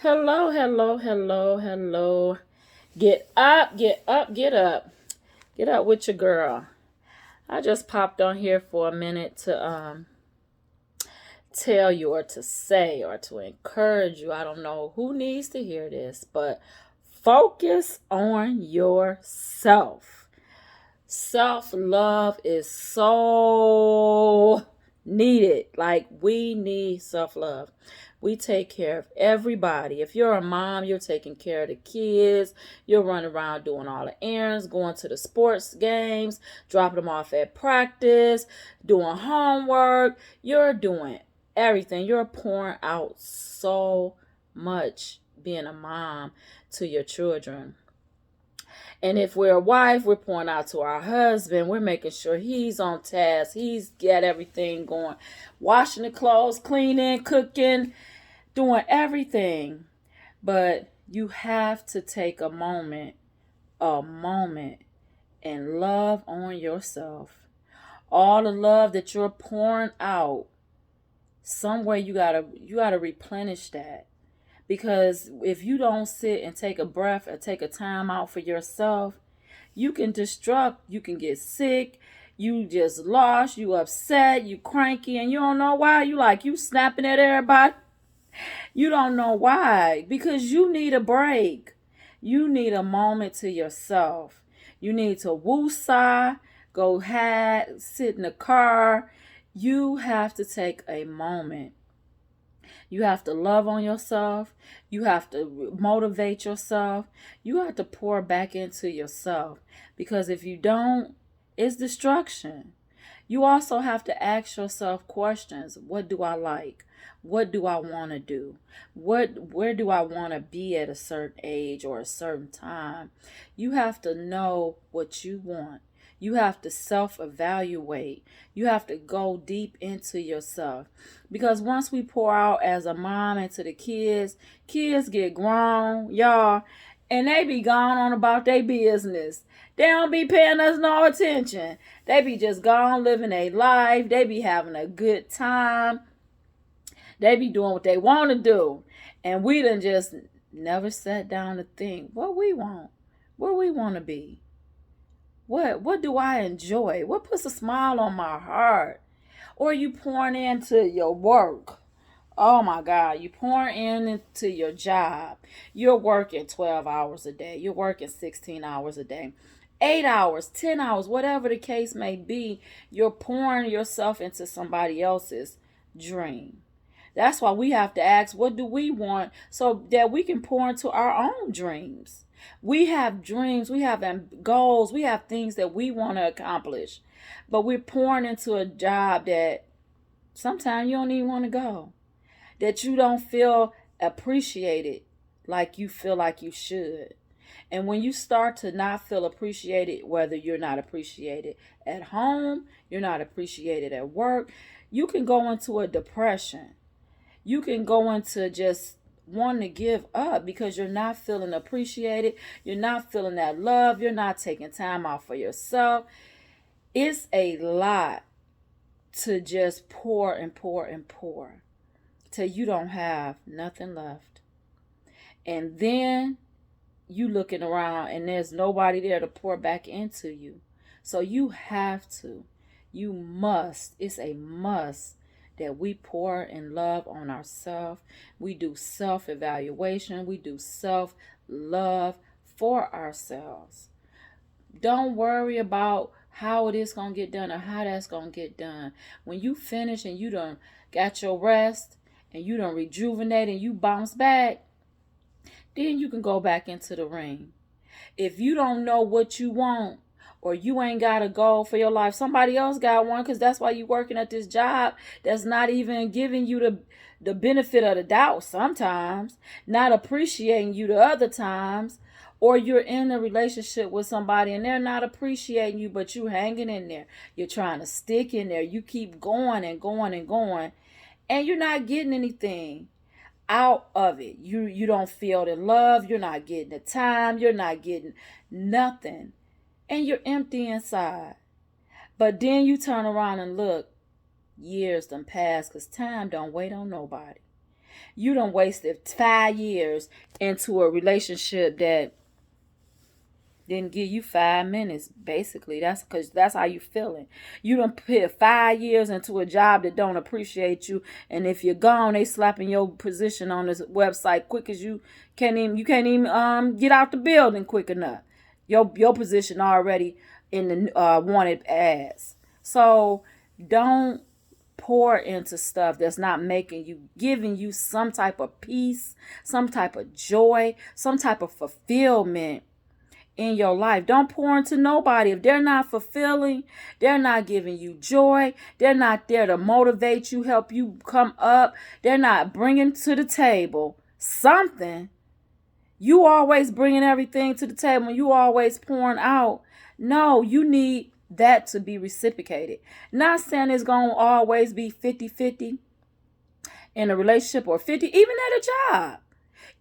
Hello, hello, hello, hello. Get up, get up, get up. Get up with your girl. I just popped on here for a minute to tell you or to say or to encourage you. I don't know who needs to hear this, but focus on yourself. Self-love is so needed. Like we need self-love. We take care of everybody. If you're a mom, you're taking care of the kids. You're running around doing all the errands, going to the sports games, dropping them off at practice, doing homework. You're doing everything. You're pouring out so much being a mom to your children. And if we're a wife, we're pouring out to our husband. We're making sure he's on task. He's got everything going. Washing the clothes, cleaning, cooking, doing everything. But you have to take a moment, and love on yourself. All the love that you're pouring out, somewhere you gotta replenish that. Because if you don't sit and take a breath or take a time out for yourself, you can destruct, you can get sick, you just lost, you upset, you cranky, and you don't know why. You snapping at everybody. You don't know why. Because you need a break. You need a moment to yourself. You need to woosah, go sit in the car. You have to take a moment. You have to love on yourself. You have to motivate yourself. You have to pour back into yourself. Because if you don't, it's destruction. You also have to ask yourself questions. What do I like? What do I want to do? Where do I want to be at a certain age or a certain time? You have to know what you want. You have to self evaluate. You have to go deep into yourself. Because once we pour out as a mom into the kids, kids get grown, y'all, and they be gone on about their business. They don't be paying us no attention. They be just gone living a life. They be having a good time. They be doing what they want to do. And we done just never sat down to think what we want, where we want to be. What do I enjoy? What puts a smile on my heart? Or you pouring into your work. Oh my God, you pouring into your job. You're working 12 hours a day. You're working 16 hours a day. 8 hours, 10 hours, whatever the case may be, you're pouring yourself into somebody else's dream. That's why we have to ask, what do we want so that we can pour into our own dreams? We have dreams, we have goals, we have things that we want to accomplish, but we're pouring into a job that sometimes you don't even want to go, that you don't feel appreciated like you feel like you should. And when you start to not feel appreciated, whether you're not appreciated at home, you're not appreciated at work, you can go into a depression. You can go into just wanting to give up because you're not feeling appreciated. You're not feeling that love. You're not taking time out for yourself. It's a lot to just pour and pour and pour till you don't have nothing left. And then you looking around and there's nobody there to pour back into you. So you have to, you must, it's a must that we pour in love on ourselves. We do self evaluation, we do self love for ourselves. Don't worry about how it is going to get done or how that's going to get done. When you finish and you done got your rest and you done rejuvenate and you bounce back, then you can go back into the ring. If you don't know what you want or you ain't got a goal for your life, somebody else got one, because that's why you working at this job that's not even giving you the benefit of the doubt sometimes, not appreciating you the other times, or you're in a relationship with somebody and they're not appreciating you, but you hanging in there. You're trying to stick in there. You keep going and going and going, and you're not getting anything out of it. You don't feel the love, you're not getting the time, you're not getting nothing. And you're empty inside. But then you turn around and look, years done passed, because time don't wait on nobody. You done wasted 5 years into a relationship that didn't give you 5 minutes. Basically, that's because that's how you feeling. You done put 5 years into a job that don't appreciate you, and if you're gone, they slapping your position on this website quick as you can't even get out the building quick enough. Your position already in the wanted ads. So don't pour into stuff that's not giving you some type of peace, some type of joy, some type of fulfillment in your life. Don't pour into nobody. If they're not fulfilling, they're not giving you joy, they're not there to motivate you, help you come up, they're not bringing to the table something. You always bringing everything to the table, you always pouring out. No, you need that to be reciprocated. Not saying it's going to always be 50-50 in a relationship, or 50 even at a job.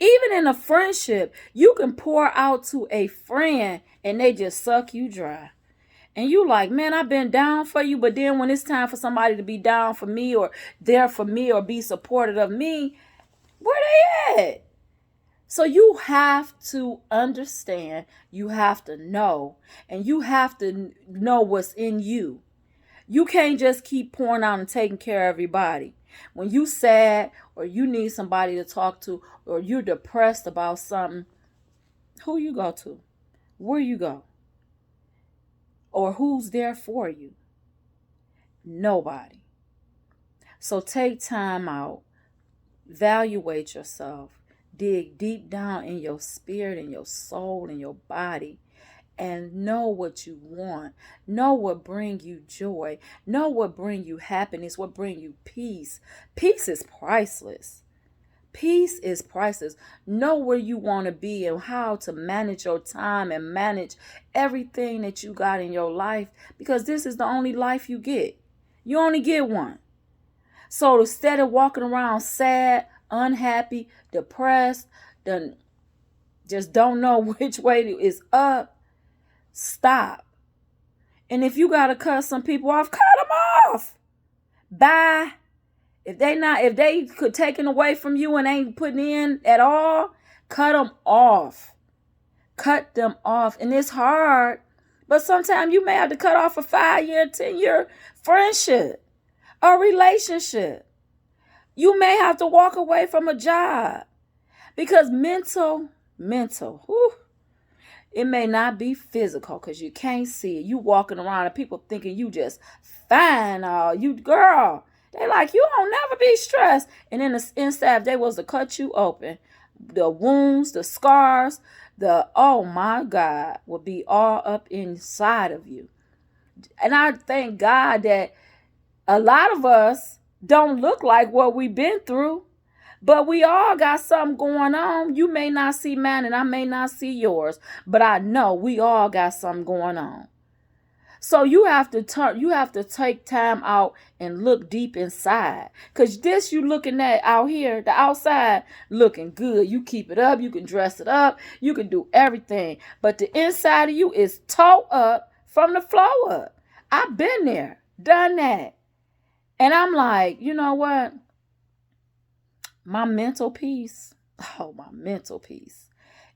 Even in a friendship, you can pour out to a friend and they just suck you dry. And you like, man, I've been down for you. But then when it's time for somebody to be down for me or there for me or be supportive of me, where they at? So you have to understand, you have to know, and you have to know what's in you. You can't just keep pouring out and taking care of everybody. When you sad or you need somebody to talk to or you're depressed about something, who you go to? Where you go? Or who's there for you? Nobody. So take time out. Evaluate yourself. Dig deep down in your spirit, in your soul, in your body. And know what you want. Know what bring you joy. Know what bring you happiness. What bring you peace. Peace is priceless. Peace is priceless. Know where you want to be and how to manage your time and manage everything that you got in your life, because this is the only life you get. You only get one. So instead of walking around sad, unhappy, depressed, just don't know which way is up, stop. And if you gotta cut some people off, cut them off. Bye. If they could taken away from you and ain't putting in at all, cut them off. Cut them off. And it's hard, but sometimes you may have to cut off a 5-year, 10-year friendship, a relationship. You may have to walk away from a job because mental, whew, it may not be physical because you can't see it. You walking around and people thinking you just fine. You girl. They like, you don't never be stressed. And then the inside, they was to cut you open. The wounds, the scars, oh my God, will be all up inside of you. And I thank God that a lot of us don't look like what we've been through. But we all got something going on. You may not see mine and I may not see yours. But I know we all got something going on. So you have to take time out and look deep inside. Because this you looking at out here, the outside, looking good. You keep it up. You can dress it up. You can do everything. But the inside of you is tore up from the floor up. I've been there, done that. And I'm like, you know what? My mental peace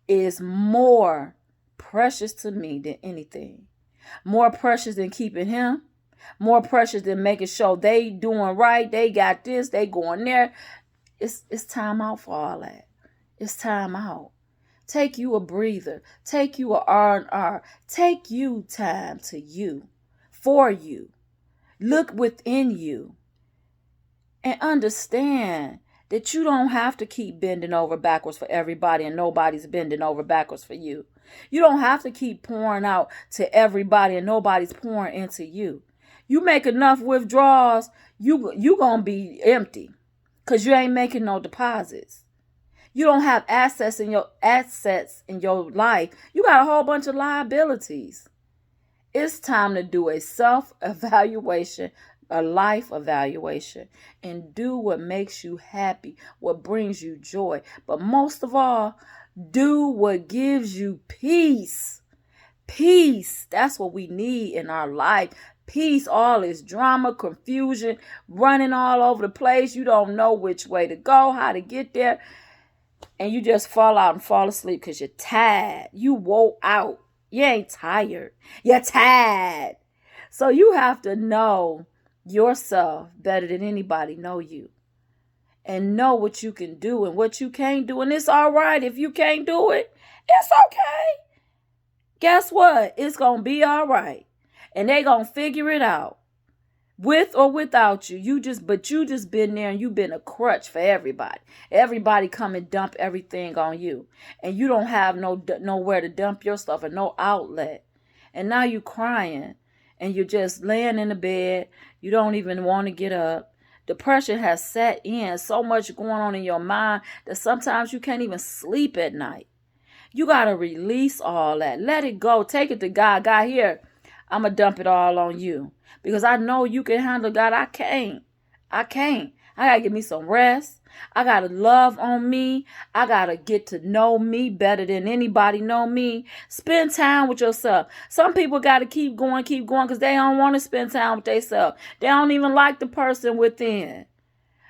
is more precious to me than anything. More precious than keeping him. More precious than making sure they doing right. They got this. They going there. It's time out for all that. It's time out. Take you a breather. Take you a R&R. Take you time to you. For you. Look within you. And understand that you don't have to keep bending over backwards for everybody and nobody's bending over backwards for you. You don't have to keep pouring out to everybody and nobody's pouring into you. You make enough withdrawals, you going to be empty because you ain't making no deposits. You don't have assets in your life. You got a whole bunch of liabilities. It's time to do a self-evaluation, a life evaluation, and do what makes you happy, what brings you joy. But most of all, do what gives you peace. Peace. That's what we need in our life. peace, all this drama, confusion, running all over the place. You don't know which way to go, how to get there. And you just fall out and fall asleep because you're tired. You wore out. You ain't tired. You're tired. So you have to know yourself better than anybody know you. And know what you can do and what you can't do. And it's all right if you can't do it. It's okay. Guess what? It's going to be all right. And they going to figure it out. With or without you. You just been there and you've been a crutch for everybody. Everybody come and dump everything on you. And you don't have nowhere to dump your stuff and no outlet. And now you crying. And you're just laying in the bed. You don't even want to get up. Depression has set in, so much going on in your mind that sometimes you can't even sleep at night. You got to release all that. Let it go. Take it to God. God, here, I'm going to dump it all on you. Because I know you can handle God. I can't. I got to give me some rest. I got to love on me. I got to get to know me better than anybody know me. Spend time with yourself. Some people got to keep going because they don't want to spend time with themselves. They don't even like the person within.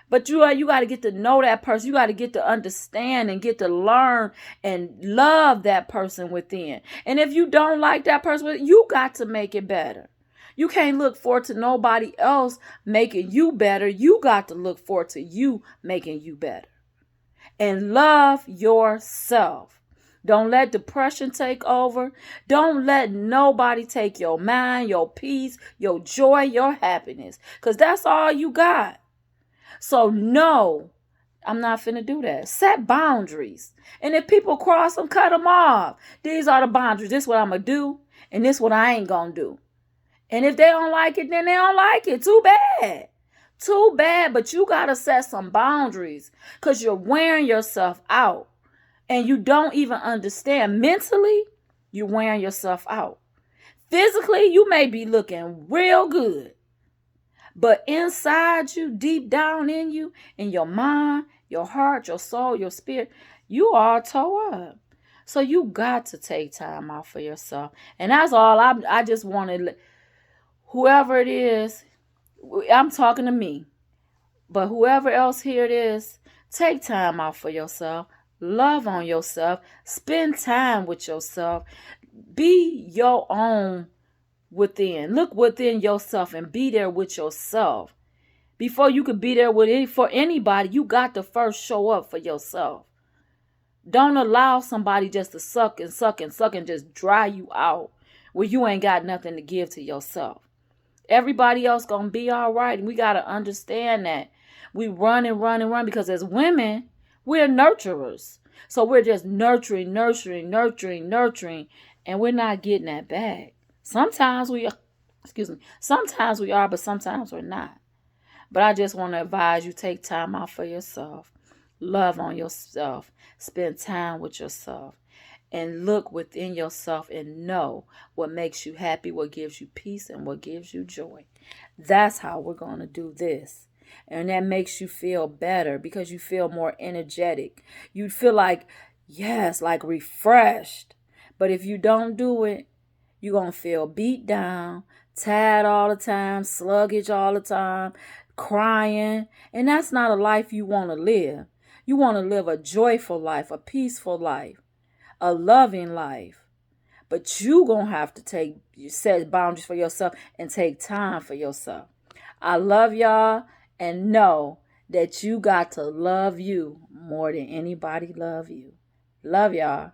But you got to get to know that person. You got to get to understand and get to learn and love that person within. And if you don't like that person, you got to make it better. You can't look forward to nobody else making you better. You got to look forward to you making you better. And love yourself. Don't let depression take over. Don't let nobody take your mind, your peace, your joy, your happiness. Because that's all you got. So no, I'm not finna do that. Set boundaries. And if people cross them, cut them off. These are the boundaries. This is what I'm going to do. And this is what I ain't going to do. And if they don't like it, then they don't like it. Too bad. Too bad. But you got to set some boundaries because you're wearing yourself out. And you don't even understand. Mentally, you're wearing yourself out. Physically, you may be looking real good. But inside you, deep down in you, in your mind, your heart, your soul, your spirit, you are tore up. So you got to take time out for yourself. And that's all I just wanted. Whoever it is, I'm talking to me. But whoever else here it is, take time out for yourself. Love on yourself. Spend time with yourself. Be your own within. Look within yourself and be there with yourself. Before you could be there for anybody, you got to first show up for yourself. Don't allow somebody just to suck and just dry you out where you ain't got nothing to give to yourself. Everybody else gonna be all right. And we got to understand that. We run because as women, we're nurturers. So we're just nurturing. And we're not getting that back. Sometimes we are, but sometimes we're not. But I just want to advise you, take time out for yourself. Love on yourself. Spend time with yourself. And look within yourself and know what makes you happy, what gives you peace, and what gives you joy. That's how we're going to do this. And that makes you feel better because you feel more energetic. You feel like, yes, like refreshed. But if you don't do it, you're going to feel beat down, tired all the time, sluggish all the time, crying. And that's not a life you want to live. You want to live a joyful life, a peaceful life, a loving life. But you going to have to set boundaries for yourself and take time for yourself. I love y'all and know that you got to love you more than anybody love you. Love y'all.